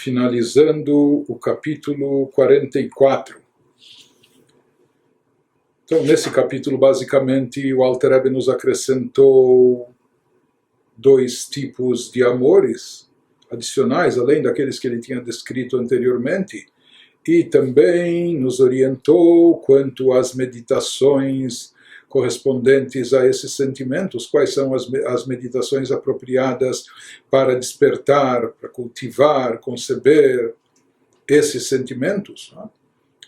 finalizando o capítulo 44. Então, nesse capítulo, basicamente, o Alter Rebbe nos acrescentou dois tipos de amores adicionais, além daqueles que ele tinha descrito anteriormente, e também nos orientou quanto às meditações correspondentes a esses sentimentos, quais são as meditações apropriadas para despertar, para cultivar, conceber esses sentimentos, né?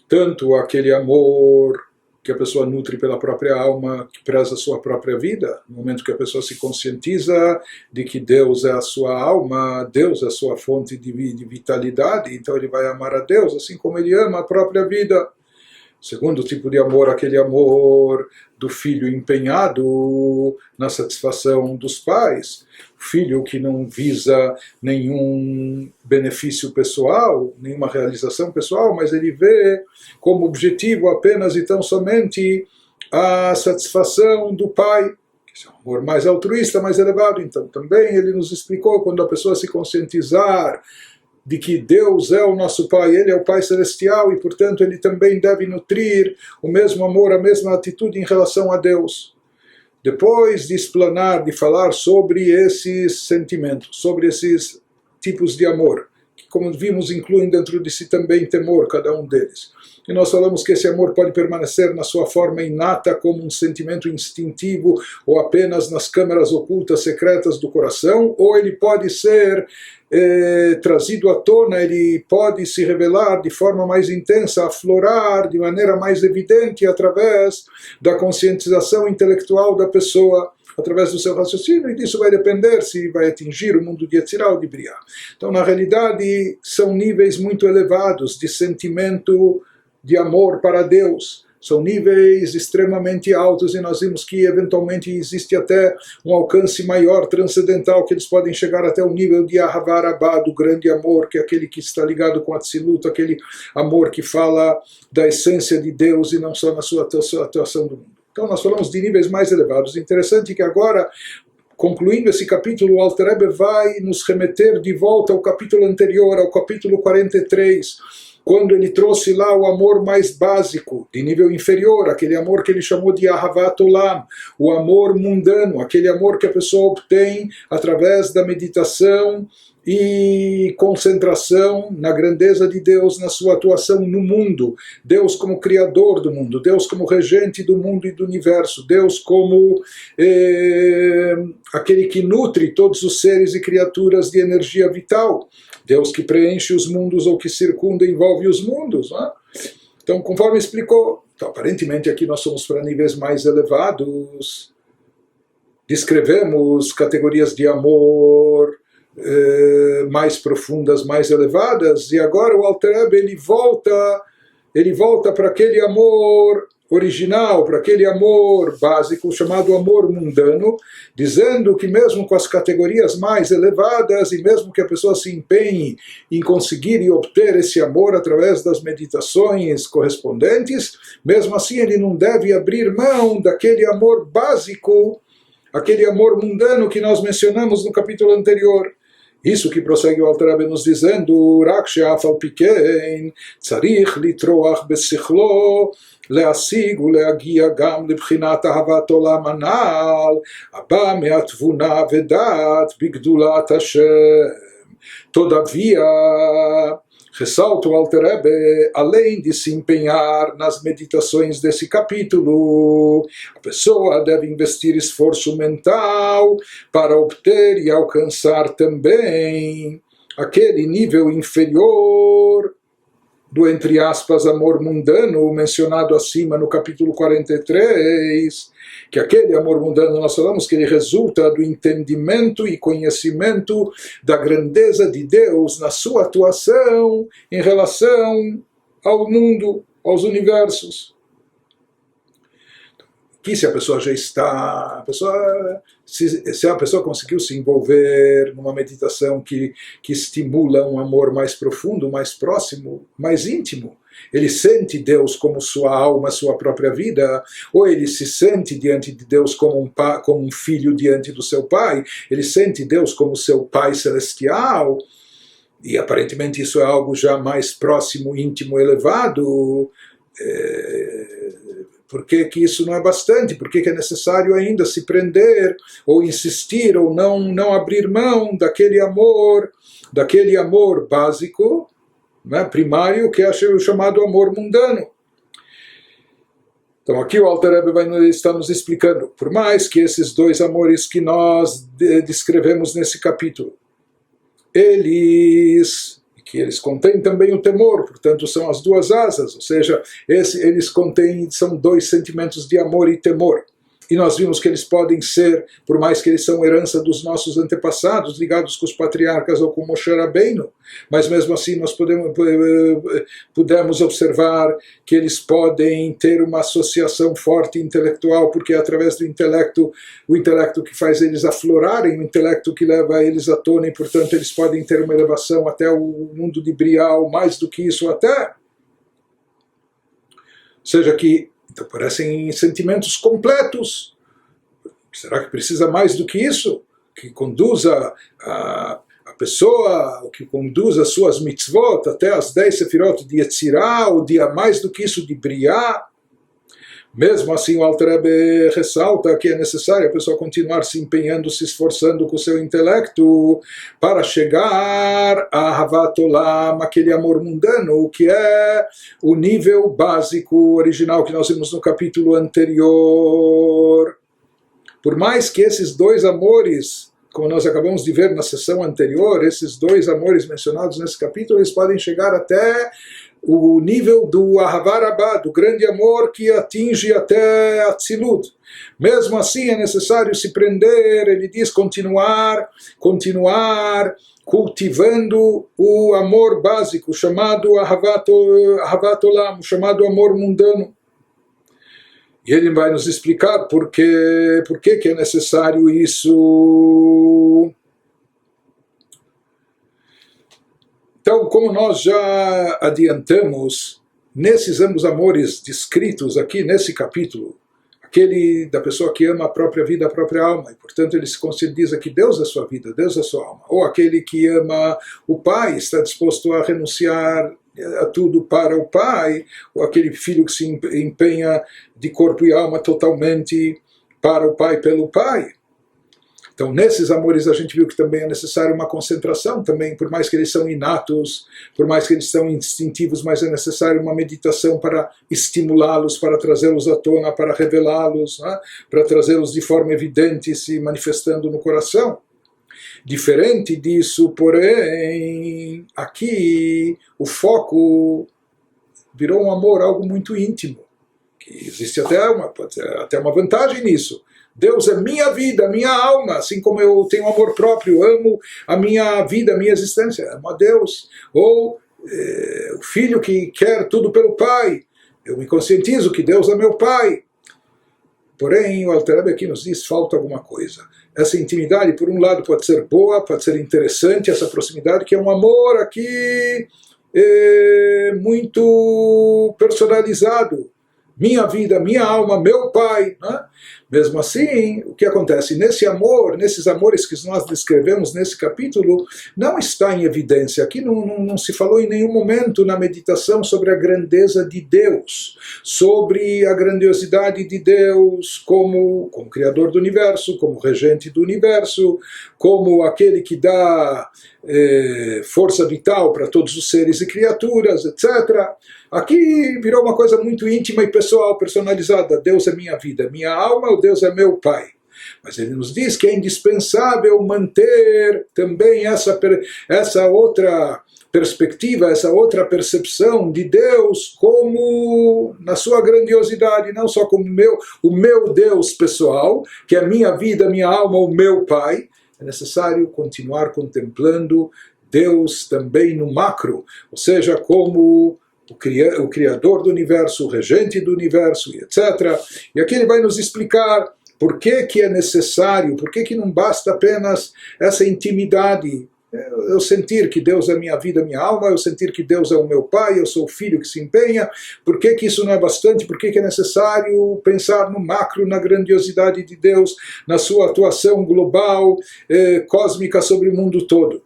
Tanto aquele amor que a pessoa nutre pela própria alma, que preza a sua própria vida, no momento que a pessoa se conscientiza de que Deus é a sua alma, Deus é a sua fonte de vitalidade, então ele vai amar a Deus, assim como ele ama a própria vida. Segundo tipo de amor, aquele amor do filho empenhado na satisfação dos pais, o filho que não visa nenhum benefício pessoal, nenhuma realização pessoal, mas ele vê como objetivo apenas e tão somente a satisfação do pai. Esse é um amor mais altruísta, mais elevado. Então também ele nos explicou, quando a pessoa se conscientizar de que Deus é o nosso Pai, Ele é o Pai Celestial, e portanto Ele também deve nutrir o mesmo amor, a mesma atitude em relação a Deus. Depois de explanar, de falar sobre esses sentimentos, sobre esses tipos de amor, que, como vimos, incluem dentro de si também temor, cada um deles. E nós falamos que esse amor pode permanecer na sua forma inata como um sentimento instintivo ou apenas nas câmaras ocultas, secretas do coração, ou ele pode ser trazido à tona, ele pode se revelar de forma mais intensa, aflorar de maneira mais evidente através da conscientização intelectual da pessoa, através do seu raciocínio, e disso vai depender se vai atingir o mundo de Yetzirah ou de Briah. Então, na realidade, são níveis muito elevados de sentimento de amor para Deus. São níveis extremamente altos, e nós vimos que eventualmente existe até um alcance maior, transcendental, que eles podem chegar até o nível de Ahavá Rabbah, do grande amor, que é aquele que está ligado com Atzilut, aquele amor que fala da essência de Deus e não só na sua atuação do mundo. Então nós falamos de níveis mais elevados. Interessante que agora, concluindo esse capítulo, o Alter Rebbe vai nos remeter de volta ao capítulo anterior, ao capítulo 43, quando ele trouxe lá o amor mais básico, de nível inferior, aquele amor que ele chamou de Ahavat Olam, o amor mundano, aquele amor que a pessoa obtém através da meditação e concentração na grandeza de Deus, na sua atuação no mundo, Deus como criador do mundo, Deus como regente do mundo e do universo, Deus como aquele que nutre todos os seres e criaturas de energia vital, Deus que preenche os mundos ou que circunda e envolve os mundos, não é? Então, conforme explicou, então, aparentemente aqui nós somos para níveis mais elevados, descrevemos categorias de amor mais profundas, mais elevadas, e agora o Alter Rebbe ele volta para aquele amor original, para aquele amor básico chamado amor mundano, dizendo que mesmo com as categorias mais elevadas, e mesmo que a pessoa se empenhe em conseguir e obter esse amor através das meditações correspondentes, mesmo assim ele não deve abrir mão daquele amor básico, aquele amor mundano que nós mencionamos no capítulo anterior. Isso que prossegue o Alter Rebbe nos dizendo, Rak she'af al pi kein tzarich litroach besichlo להשיג ולהגיע גם לבחינת אהבת עולם הנ"ל, הבא מהתבונה ודעת בגדולת השם. Todavia, ressalta o Alter Rebbe, além de se empenhar nas meditações desse capítulo, a pessoa deve investir esforço mental para obter e alcançar também aquele nível inferior do, entre aspas, amor mundano, mencionado acima no capítulo 43, que aquele amor mundano, nós falamos que ele resulta do entendimento e conhecimento da grandeza de Deus na sua atuação em relação ao mundo, aos universos. Que se a pessoa já está, se a pessoa conseguiu se envolver numa meditação que estimula um amor mais profundo, mais próximo, mais íntimo, ele sente Deus como sua alma, sua própria vida, ou ele se sente diante de Deus como um filho diante do seu pai, ele sente Deus como seu pai celestial, e aparentemente isso é algo já mais próximo, íntimo, elevado, por que isso não é bastante? Por que é necessário ainda se prender, ou insistir, ou não abrir mão daquele amor básico, né, primário, que é o chamado amor mundano? Então aqui o Alter Rebbe vai estar nos explicando, por mais que esses dois amores que nós descrevemos nesse capítulo, eles contêm também o temor, portanto são as duas asas, ou seja, eles são dois sentimentos de amor e temor. E nós vimos que eles podem ser, por mais que eles são herança dos nossos antepassados, ligados com os patriarcas ou com Moshe Rabbeinu, mas mesmo assim nós pudemos observar que eles podem ter uma associação forte intelectual, porque é através do intelecto, o intelecto que faz eles aflorarem, o intelecto que leva eles à tona, e portanto eles podem ter uma elevação até o mundo de Brial, mais do que isso até. Ou seja, que então parecem sentimentos completos. Será que precisa mais do que isso? Que conduza a pessoa, o que conduz as suas mitzvot até as 10 sefirot de Yetzirah, ou mais do que isso de Briah? Mesmo assim, o Alter Rebbe ressalta que é necessário a pessoa continuar se empenhando, se esforçando com o seu intelecto para chegar a Havat Olam, aquele amor mundano, que é o nível básico original que nós vimos no capítulo anterior. Por mais que esses dois amores, como nós acabamos de ver na sessão anterior, esses dois amores mencionados nesse capítulo, eles podem chegar até o nível do Ahavar Abba, do grande amor que atinge até a Tzilut. Mesmo assim é necessário se prender, ele diz, continuar cultivando o amor básico, chamado Ahavat Olam, chamado amor mundano. E ele vai nos explicar por que é necessário isso. Então, como nós já adiantamos, nesses ambos amores descritos aqui nesse capítulo, aquele da pessoa que ama a própria vida, a própria alma, e portanto ele se conscientiza que Deus é sua vida, Deus é sua alma, ou aquele que ama o pai, está disposto a renunciar a tudo para o pai, ou aquele filho que se empenha de corpo e alma totalmente para o pai, pelo pai. Então, nesses amores a gente viu que também é necessário uma concentração também, por mais que eles são inatos, por mais que eles são instintivos, mas é necessário uma meditação para estimulá-los, para trazê-los à tona, para revelá-los, né? Para trazê-los de forma evidente, se manifestando no coração. Diferente disso, porém, aqui o foco virou um amor, algo muito íntimo, que existe até uma vantagem nisso. Deus é minha vida, minha alma, assim como eu tenho amor próprio, amo a minha vida, a minha existência, amo a Deus. Ou o filho que quer tudo pelo pai, eu me conscientizo que Deus é meu pai. Porém, o Alter Rebbe aqui nos diz, falta alguma coisa. Essa intimidade, por um lado, pode ser boa, pode ser interessante, essa proximidade, que é um amor aqui muito personalizado. Minha vida, minha alma, meu pai, né? Mesmo assim, o que acontece? Nesses amores que nós descrevemos nesse capítulo, não está em evidência. Aqui não se falou em nenhum momento na meditação sobre a grandeza de Deus, sobre a grandiosidade de Deus como Criador do Universo, como Regente do Universo, como aquele que dá força vital para todos os seres e criaturas, etc. Aqui virou uma coisa muito íntima e pessoal, personalizada. Deus é minha vida, minha alma, ou Deus é meu pai. Mas ele nos diz que é indispensável manter também essa outra perspectiva, essa outra percepção de Deus como na sua grandiosidade, não só como o meu Deus pessoal, que é minha vida, minha alma, o meu pai. É necessário continuar contemplando Deus também no macro, ou seja, como o Criador do Universo, o Regente do Universo, etc. E aqui ele vai nos explicar por que é necessário, por que não basta apenas essa intimidade. Eu sentir que Deus é minha vida, minha alma, eu sentir que Deus é o meu pai, eu sou o filho que se empenha. Por que isso não é bastante? Por que é necessário pensar no macro, na grandiosidade de Deus, na sua atuação global, cósmica sobre o mundo todo?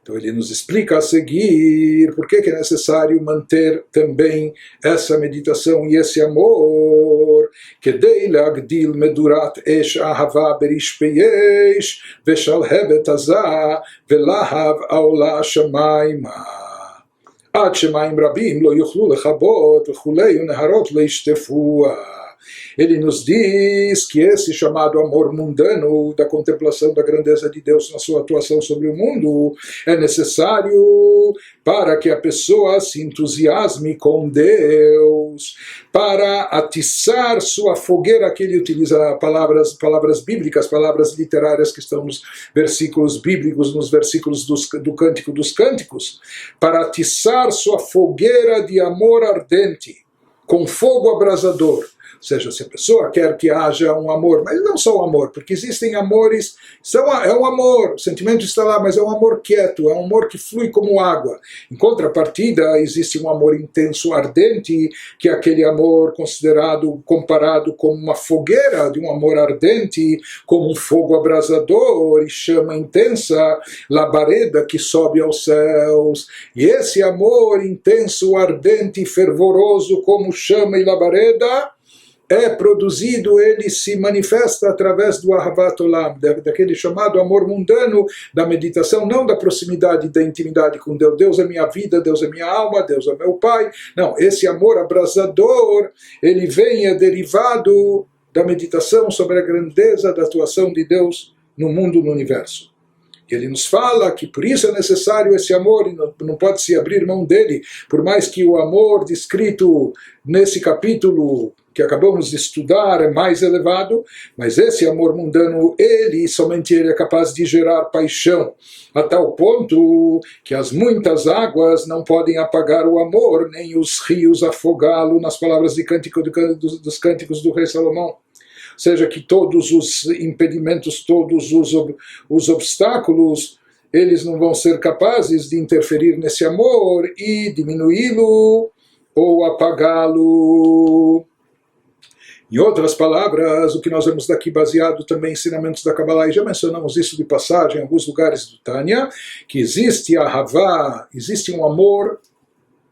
Então ele nos explica a seguir por que é necessário manter também essa meditação e esse amor. כדי להגדיל מדורת אש אהבה ברשפי אש ושלהבת עזה ולהב העולה השמיימה עד שמים רבים לא יוכלו לכבות וכולי ונהרות לא ישטפוה. Ele nos diz que esse chamado amor mundano da contemplação da grandeza de Deus na sua atuação sobre o mundo é necessário para que a pessoa se entusiasme com Deus, para atiçar sua fogueira, que ele utiliza palavras bíblicas, palavras literárias que estão nos versículos bíblicos, nos versículos do Cântico dos Cânticos, para atiçar sua fogueira de amor ardente, com fogo abrasador. Ou seja, se a pessoa quer que haja um amor, mas não só o amor, porque existem amores, é um amor, o sentimento está lá, mas é um amor quieto, é um amor que flui como água. Em contrapartida, existe um amor intenso, ardente, que é aquele amor considerado, comparado com uma fogueira de um amor ardente, como um fogo abrasador e chama intensa, labareda que sobe aos céus. E esse amor intenso, ardente e fervoroso, como chama e labareda, é produzido, ele se manifesta através do Ahavat Olam, daquele chamado amor mundano, da meditação, não da proximidade, da intimidade com Deus. Deus é minha vida, Deus é minha alma, Deus é meu Pai. Não, esse amor abrasador, ele vem, é derivado da meditação sobre a grandeza da atuação de Deus no mundo, no universo. Ele nos fala que por isso é necessário esse amor e não pode se abrir mão dele, por mais que o amor descrito nesse capítulo que acabamos de estudar é mais elevado, mas esse amor mundano, somente ele é capaz de gerar paixão, a tal ponto que as muitas águas não podem apagar o amor, nem os rios afogá-lo, nas palavras de dos cânticos do rei Salomão. Ou seja, que todos os impedimentos, todos os obstáculos, eles não vão ser capazes de interferir nesse amor e diminuí-lo ou apagá-lo. Em outras palavras, o que nós vemos daqui baseado também em ensinamentos da Kabbalah, e já mencionamos isso de passagem em alguns lugares do Tânia, que existe a Havá, existe um amor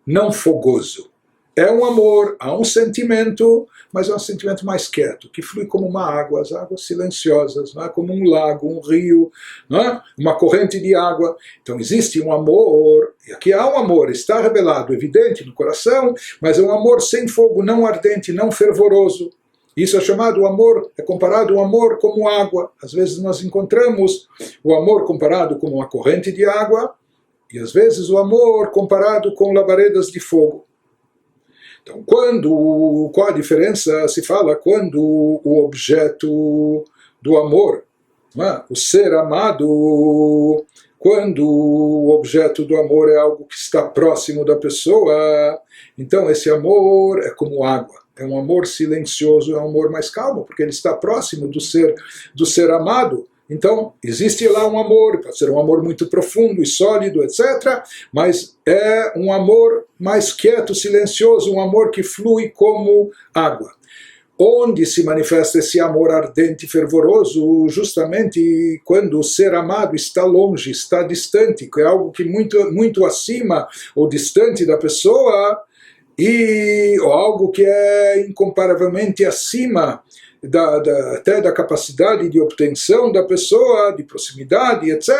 não fogoso. É um amor, há um sentimento, mas é um sentimento mais quieto, que flui como uma água, as águas silenciosas, não é? Como um lago, um rio, não é? Uma corrente de água. Então existe um amor, e aqui há um amor, está revelado, evidente no coração, mas é um amor sem fogo, não ardente, não fervoroso. Isso é chamado amor, é comparado ao amor como água. Às vezes nós encontramos o amor comparado com uma corrente de água, e às vezes o amor comparado com labaredas de fogo. Então, qual a diferença se fala quando o objeto do amor, o ser amado, quando o objeto do amor é algo que está próximo da pessoa, então esse amor é como água, é um amor silencioso, é um amor mais calmo, porque ele está próximo do ser amado. Então, existe lá um amor, pode ser um amor muito profundo e sólido, etc., mas é um amor mais quieto, silencioso, um amor que flui como água. Onde se manifesta esse amor ardente e fervoroso? Justamente quando o ser amado está longe, está distante, que é algo que muito acima ou distante da pessoa, ou algo que é incomparavelmente acima até da capacidade de obtenção da pessoa, de proximidade, etc.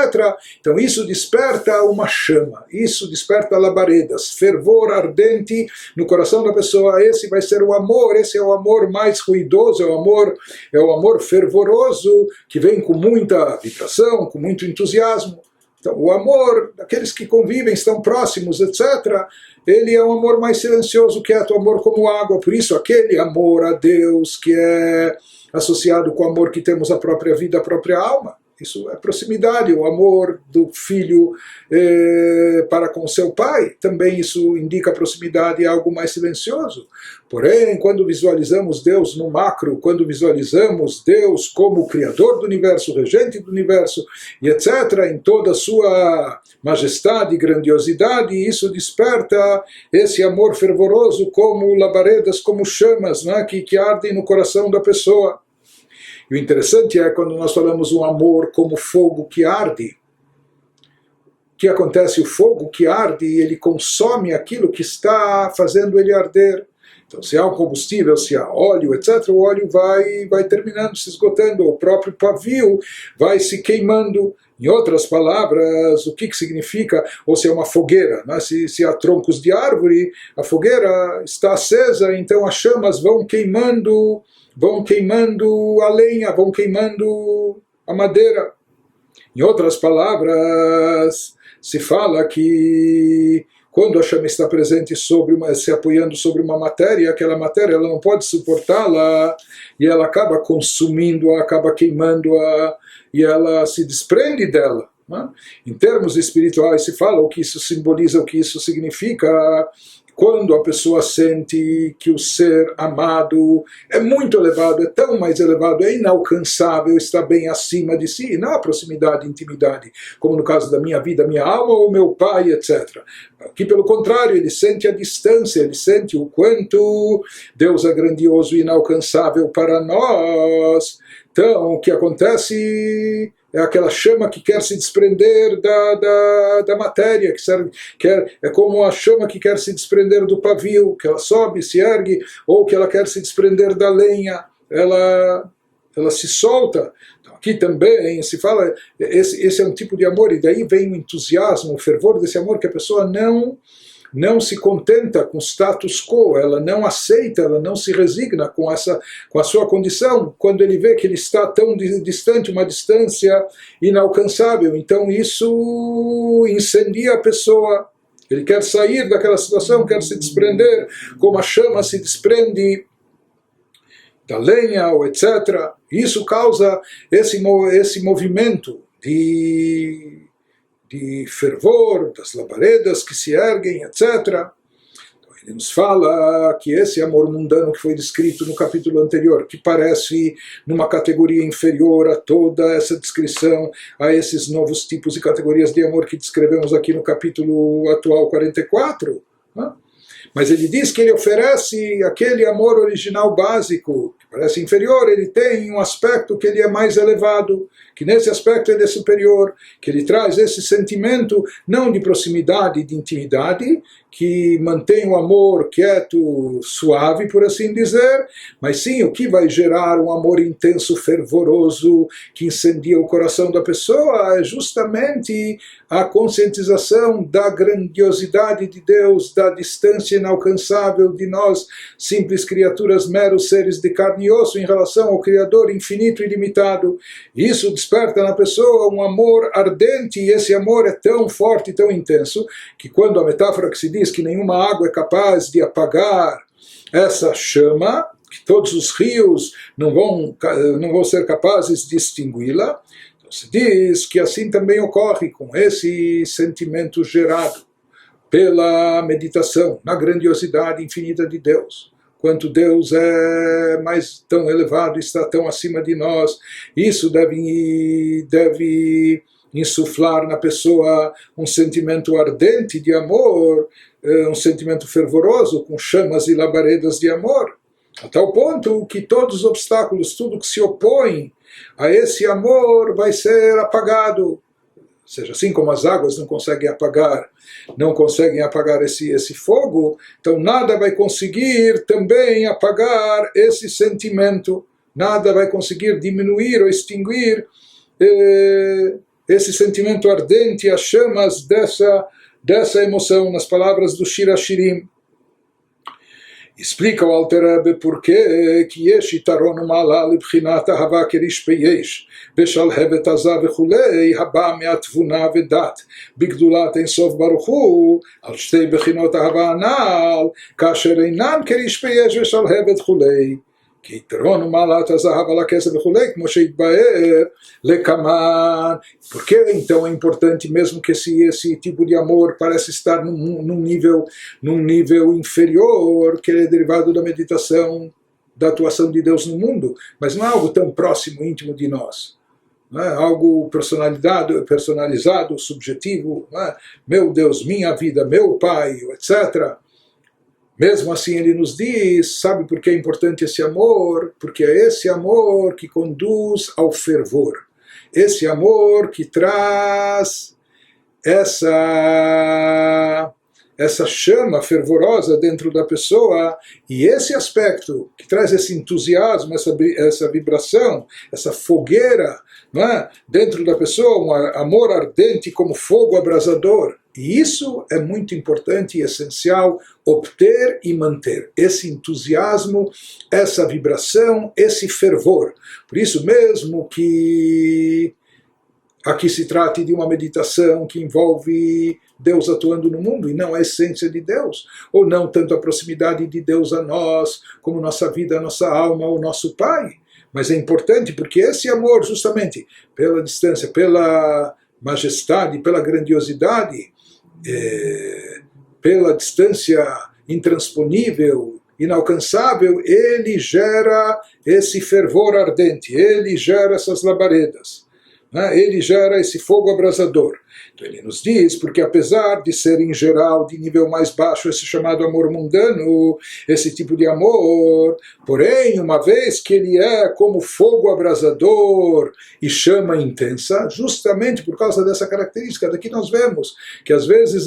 Então isso desperta uma chama, isso desperta labaredas, fervor ardente no coração da pessoa. Esse vai ser o amor, esse é o amor mais ruidoso, é o amor fervoroso, que vem com muita vibração, com muito entusiasmo. Então, o amor daqueles que convivem, estão próximos, etc., ele é um amor mais silencioso, quieto, amor como água. Por isso, aquele amor a Deus que é associado com o amor que temos à própria vida, à própria alma, isso é proximidade, o amor do filho para com seu pai, também isso indica proximidade, é algo mais silencioso. Porém, quando visualizamos Deus no macro, quando visualizamos Deus como o Criador do universo, regente do universo, e etc., em toda a sua majestade e grandiosidade, isso desperta esse amor fervoroso como labaredas, como chamas, né, que ardem no coração da pessoa. E o interessante é quando nós falamos um amor como fogo que arde. que acontece? O fogo que arde, ele consome aquilo que está fazendo ele arder. Então, se há um combustível, se há óleo, etc., o óleo vai terminando, se esgotando, o próprio pavio vai se queimando. Em outras palavras, o que significa? Ou se é uma fogueira, né? Se há troncos de árvore, a fogueira está acesa, então as chamas vão queimando a lenha, vão queimando a madeira. Em outras palavras, se fala que quando a chama está presente se apoiando sobre uma matéria, aquela matéria ela não pode suportá-la e ela acaba consumindo-a, acaba queimando-a e ela se desprende dela. Né? Em termos espirituais se fala o que isso simboliza, o que isso significa. Quando a pessoa sente que o ser amado é muito elevado, é tão mais elevado, é inalcançável, está bem acima de si, não há proximidade, intimidade, como no caso da minha vida, minha alma ou meu pai, etc. Aqui, pelo contrário, ele sente a distância, ele sente o quanto Deus é grandioso e inalcançável para nós. Então, o que acontece é aquela chama que quer se desprender da matéria, é como a chama que quer se desprender do pavio, que ela sobe, se ergue, ou que ela quer se desprender da lenha, ela se solta. Então, aqui também se fala, esse é um tipo de amor, e daí vem o entusiasmo, o fervor desse amor, que a pessoa não se contenta com o status quo, ela não aceita, ela não se resigna com a sua condição, quando ele vê que ele está tão distante, uma distância inalcançável. Então isso incendia a pessoa. Ele quer sair daquela situação, quer se desprender, como a chama se desprende da lenha, ou etc. Isso causa esse movimento de fervor, das labaredas que se erguem, etc. Então, ele nos fala que esse amor mundano que foi descrito no capítulo anterior, que parece numa categoria inferior a toda essa descrição, a esses novos tipos e categorias de amor que descrevemos aqui no capítulo atual 44, né? Mas ele diz que ele oferece aquele amor original básico, que parece inferior, ele tem um aspecto que ele é mais elevado, que nesse aspecto ele é superior, que ele traz esse sentimento não de proximidade, de intimidade, que mantém o amor quieto, suave, por assim dizer, mas sim o que vai gerar um amor intenso, fervoroso, que incendia o coração da pessoa, é justamente a conscientização da grandiosidade de Deus, da distância inalcançável de nós, simples criaturas, meros seres de carne e osso, em relação ao Criador infinito e ilimitado. Isso desperta na pessoa um amor ardente, e esse amor é tão forte, tão intenso, que quando a metáfora que se diz que nenhuma água é capaz de apagar essa chama, que todos os rios não vão ser capazes de extingui-la, então se diz que assim também ocorre com esse sentimento gerado pela meditação na grandiosidade infinita de Deus. Quanto Deus é mais tão elevado, está tão acima de nós, isso deve insuflar na pessoa um sentimento ardente de amor, um sentimento fervoroso, com chamas e labaredas de amor, a tal ponto que todos os obstáculos, tudo que se opõe a esse amor vai ser apagado. Ou seja, assim como as águas não conseguem apagar esse fogo, então nada vai conseguir também apagar esse sentimento, nada vai conseguir diminuir ou extinguir esse sentimento ardente, as chamas dessa emoção, nas palavras do Shir Hashirim. Explica o Alter Rebbe por que yesh yitaron ma'ala libchinat ahava kerish peyesh beshalhevet azah vechulei haba me'atvuna vedat bigdulat ein sof baruch hu al shtei bechinot ahava anal kasher einan kerish peyesh beshalhevet chulei כי יתרון ומעלת הזהב על הכסף וכולי, כמו שהתבאר לקמן. Por que então é importante, mesmo que esse tipo de amor parece estar num nível inferior, que ele é derivado da meditação, da atuação de Deus no mundo, mas não é algo tão próximo, íntimo de nós. Não é algo personalizado, subjetivo, não é? Meu Deus, minha vida, meu Pai, etc. Mesmo assim ele nos diz, sabe por que é importante esse amor? Porque é esse amor que conduz ao fervor. Esse amor que traz essa chama fervorosa dentro da pessoa, e esse aspecto que traz esse entusiasmo, essa vibração, essa fogueira, não é? Dentro da pessoa, um amor ardente como fogo abrasador. E isso é muito importante e essencial obter e manter. Esse entusiasmo, essa vibração, esse fervor. Por isso mesmo que aqui se trata de uma meditação que envolve Deus atuando no mundo e não a essência de Deus, ou não tanto a proximidade de Deus a nós, como nossa vida, nossa alma, o nosso Pai. Mas é importante porque esse amor, justamente pela distância, pela majestade, pela grandiosidade, pela distância intransponível, inalcançável, ele gera esse fervor ardente, ele gera essas labaredas. Ele gera esse fogo abrasador. Então ele nos diz, porque apesar de ser em geral de nível mais baixo esse chamado amor mundano, esse tipo de amor, porém, uma vez que ele é como fogo abrasador e chama intensa, justamente por causa dessa característica, daqui nós vemos que às vezes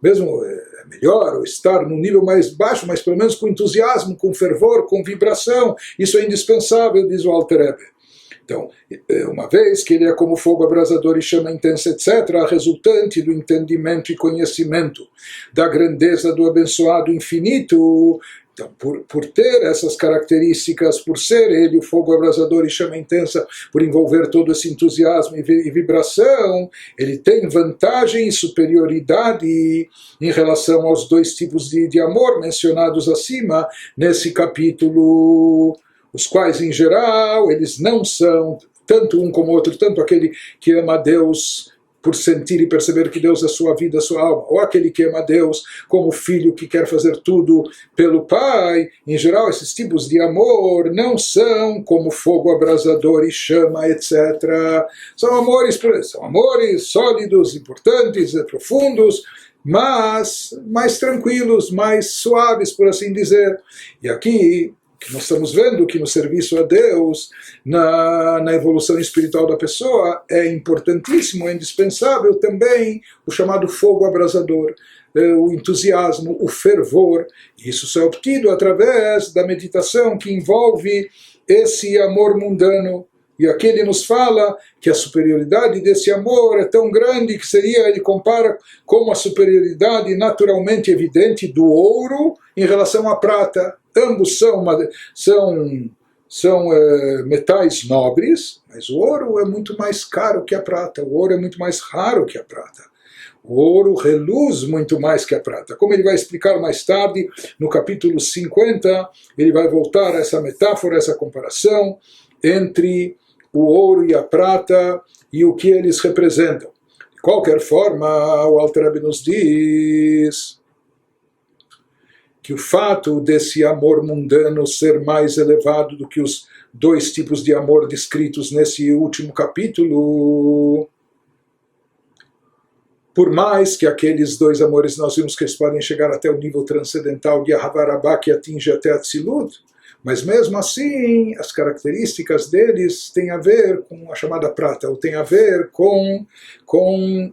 mesmo é melhor estar num nível mais baixo, mas pelo menos com entusiasmo, com fervor, com vibração, isso é indispensável, diz o Alter Rebbe. Então, uma vez que ele é como fogo abrasador e chama intensa, etc., resultante do entendimento e conhecimento da grandeza do abençoado infinito, então, por ter essas características, por ser ele o fogo abrasador e chama intensa, por envolver todo esse entusiasmo e vibração, ele tem vantagem e superioridade em relação aos dois tipos de amor mencionados acima nesse capítulo, os quais, em geral, eles não são, tanto um como o outro, tanto aquele que ama a Deus por sentir e perceber que Deus é sua vida, sua alma, ou aquele que ama a Deus como filho que quer fazer tudo pelo Pai. Em geral, esses tipos de amor não são como fogo abrasador e chama, etc. São amores sólidos, importantes, profundos, mas mais tranquilos, mais suaves, por assim dizer. E aqui nós estamos vendo que no serviço a Deus, na evolução espiritual da pessoa, é importantíssimo, é indispensável também o chamado fogo abrasador, o entusiasmo, o fervor. Isso só é obtido através da meditação que envolve esse amor mundano. E aqui ele nos fala que a superioridade desse amor é tão grande que ele compara como a superioridade naturalmente evidente do ouro em relação à prata. Ambos são metais nobres, mas o ouro é muito mais caro que a prata, o ouro é muito mais raro que a prata. O ouro reluz muito mais que a prata. Como ele vai explicar mais tarde, no capítulo 50, ele vai voltar a essa metáfora, essa comparação entre o ouro e a prata e o que eles representam. De qualquer forma, o Alter Rebbe nos diz que o fato desse amor mundano ser mais elevado do que os dois tipos de amor descritos nesse último capítulo, por mais que aqueles dois amores nós vimos que eles podem chegar até o nível transcendental de Ahavarabá, que atinge até a Tzilut, mas mesmo assim as características deles têm a ver com a chamada prata, ou tem a ver com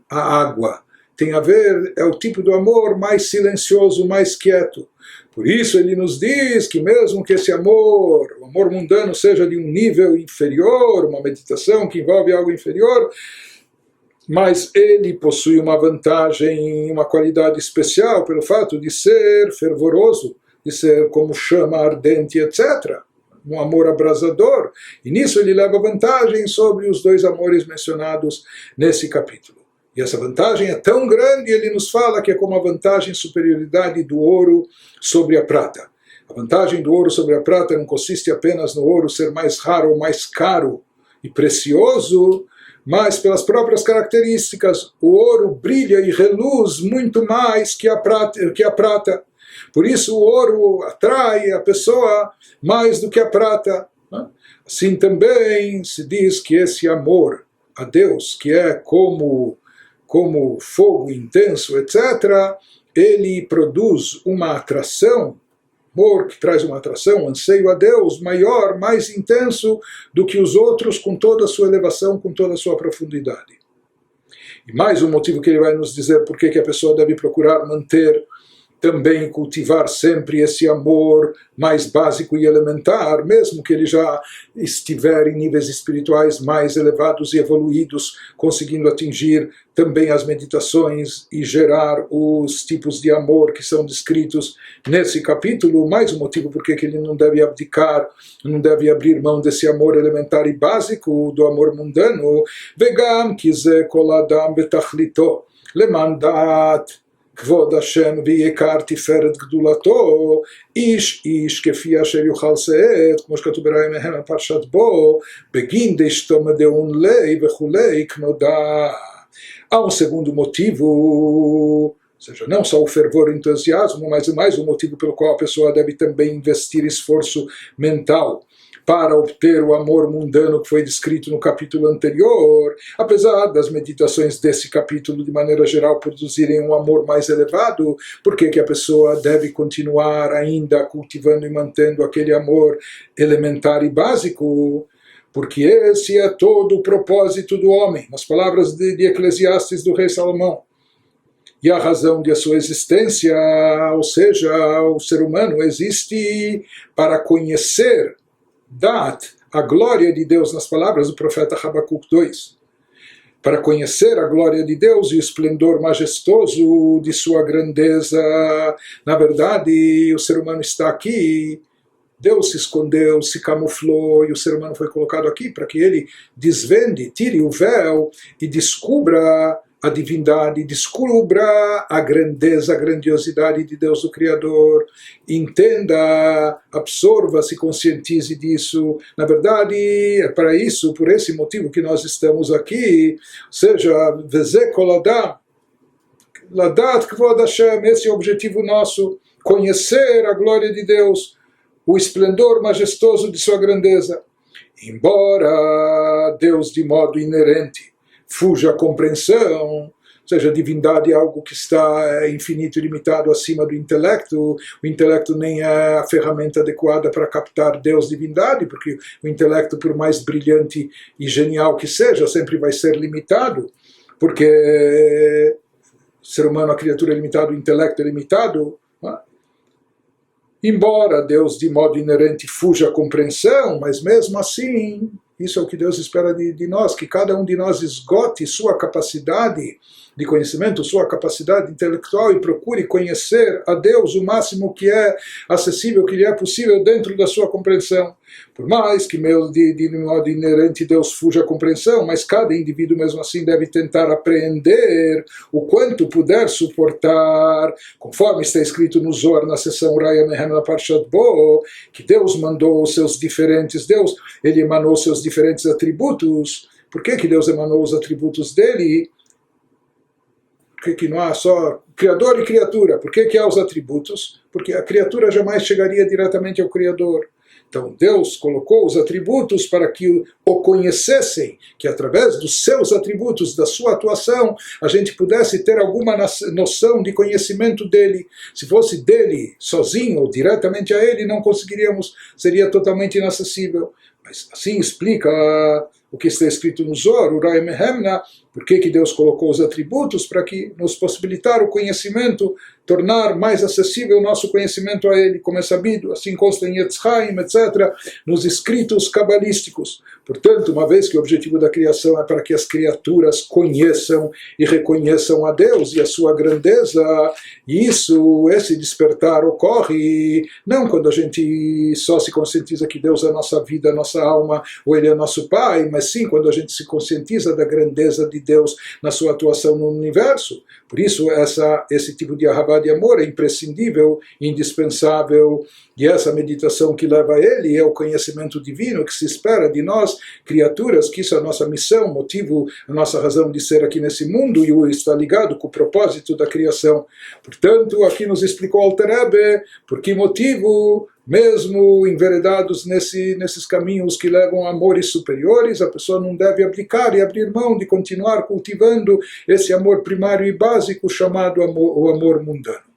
a água, tem a ver, é o tipo do amor mais silencioso, mais quieto. Por isso ele nos diz que mesmo que esse amor, o amor mundano, seja de um nível inferior, uma meditação que envolve algo inferior, mas ele possui uma vantagem, uma qualidade especial pelo fato de ser fervoroso, de ser como chama ardente, etc. Um amor abrasador. E nisso ele leva vantagem sobre os dois amores mencionados nesse capítulo. E essa vantagem é tão grande, ele nos fala que é como a vantagem e superioridade do ouro sobre a prata. A vantagem do ouro sobre a prata não consiste apenas no ouro ser mais raro ou mais caro e precioso, mas pelas próprias características. O ouro brilha e reluz muito mais que a prata. Por isso o ouro atrai a pessoa mais do que a prata. Assim também se diz que esse amor a Deus, que é como fogo intenso, etc., ele produz uma atração, amor que traz uma atração, um anseio a Deus maior, mais intenso do que os outros, com toda a sua elevação, com toda a sua profundidade. E mais um motivo que ele vai nos dizer por que a pessoa deve procurar manter, também cultivar sempre esse amor mais básico e elementar, mesmo que ele já estiver em níveis espirituais mais elevados e evoluídos, conseguindo atingir também as meditações e gerar os tipos de amor que são descritos nesse capítulo. Mais um motivo por que ele não deve abdicar, não deve abrir mão desse amor elementar e básico, do amor mundano. Vegam kize kol adam betachlito lemandat כבוד השם ויקר תפארת גדולתו איש איש כפי אשר יוכל שאת, כמו שכתוב בראי מהם פרשת בו, בגין דשתו מדעון לי וכולי כנודע. Há um segundo motivo, ou seja, não só o fervor e o entusiasmo, mas mais um motivo pelo qual a pessoa deve também investir esforço mental para obter o amor mundano que foi descrito no capítulo anterior, apesar das meditações desse capítulo de maneira geral produzirem um amor mais elevado, por que a pessoa deve continuar ainda cultivando e mantendo aquele amor elementar e básico? Porque esse é todo o propósito do homem, nas palavras de Eclesiastes do rei Salomão. E a razão de a sua existência, ou seja, o ser humano existe para conhecer a glória de Deus, nas palavras do profeta Habacuc 2, para conhecer a glória de Deus e o esplendor majestoso de sua grandeza. Na verdade, o ser humano está aqui, Deus se escondeu, se camuflou, e o ser humano foi colocado aqui para que ele desvende, tire o véu e descubra a divindade, descubra a grandeza, a grandiosidade de Deus, o Criador, entenda, absorva, se conscientize disso. Na verdade, é para isso, por esse motivo que nós estamos aqui, ou seja, Veze kol adam, ladat kvod Hashem, esse é o objetivo nosso, conhecer a glória de Deus, o esplendor majestoso de sua grandeza. Embora Deus de modo inerente fuja a compreensão, ou seja, a divindade é algo que está infinito e limitado acima do intelecto, o intelecto nem é a ferramenta adequada para captar Deus divindade, porque o intelecto, por mais brilhante e genial que seja, sempre vai ser limitado, porque o ser humano, a criatura é limitada, o intelecto é limitado. Embora Deus de modo inerente fuja a compreensão, mas mesmo assim, isso é o que Deus espera de nós, que cada um de nós esgote sua capacidade de conhecimento, sua capacidade intelectual e procure conhecer a Deus o máximo que é acessível, que lhe é possível dentro da sua compreensão. Por mais que de modo inerente Deus fuja a compreensão, mas cada indivíduo mesmo assim deve tentar apreender o quanto puder suportar, conforme está escrito no Zohar, na seção Raya Mehem na Parshat Bo, que Deus mandou os seus diferentes, ele emanou seus diferentes atributos. Por que Deus emanou os atributos dele? Por que não há só Criador e criatura? Por que há os atributos? Porque a criatura jamais chegaria diretamente ao Criador. Então Deus colocou os atributos para que o conhecessem, que através dos seus atributos, da sua atuação, a gente pudesse ter alguma noção de conhecimento dele. Se fosse dele sozinho ou diretamente a ele, não conseguiríamos, seria totalmente inacessível. Mas assim explica o que está escrito no Zohar, Urai Mehemna, por que Deus colocou os atributos para que nos possibilitar o conhecimento, tornar mais acessível o nosso conhecimento a ele, como é sabido, assim consta em Etz Chaim, etc., nos escritos cabalísticos. Portanto, uma vez que o objetivo da criação é para que as criaturas conheçam e reconheçam a Deus e a sua grandeza, esse despertar ocorre não quando a gente só se conscientiza que Deus é a nossa vida, a nossa alma, ou Ele é nosso Pai, mas sim quando a gente se conscientiza da grandeza de Deus na sua atuação no universo. Por isso, esse tipo de ahavá de amor é imprescindível, indispensável, e essa meditação que leva a ele é o conhecimento divino que se espera de nós, criaturas, que isso é a nossa missão, motivo, a nossa razão de ser aqui nesse mundo, e está ligado com o propósito da criação. Portanto, aqui nos explicou Alter Rebbe por que motivo, mesmo enveredados nesses caminhos que levam a amores superiores, a pessoa não deve abdicar e abrir mão de continuar cultivando esse amor primário e básico chamado o amor mundano.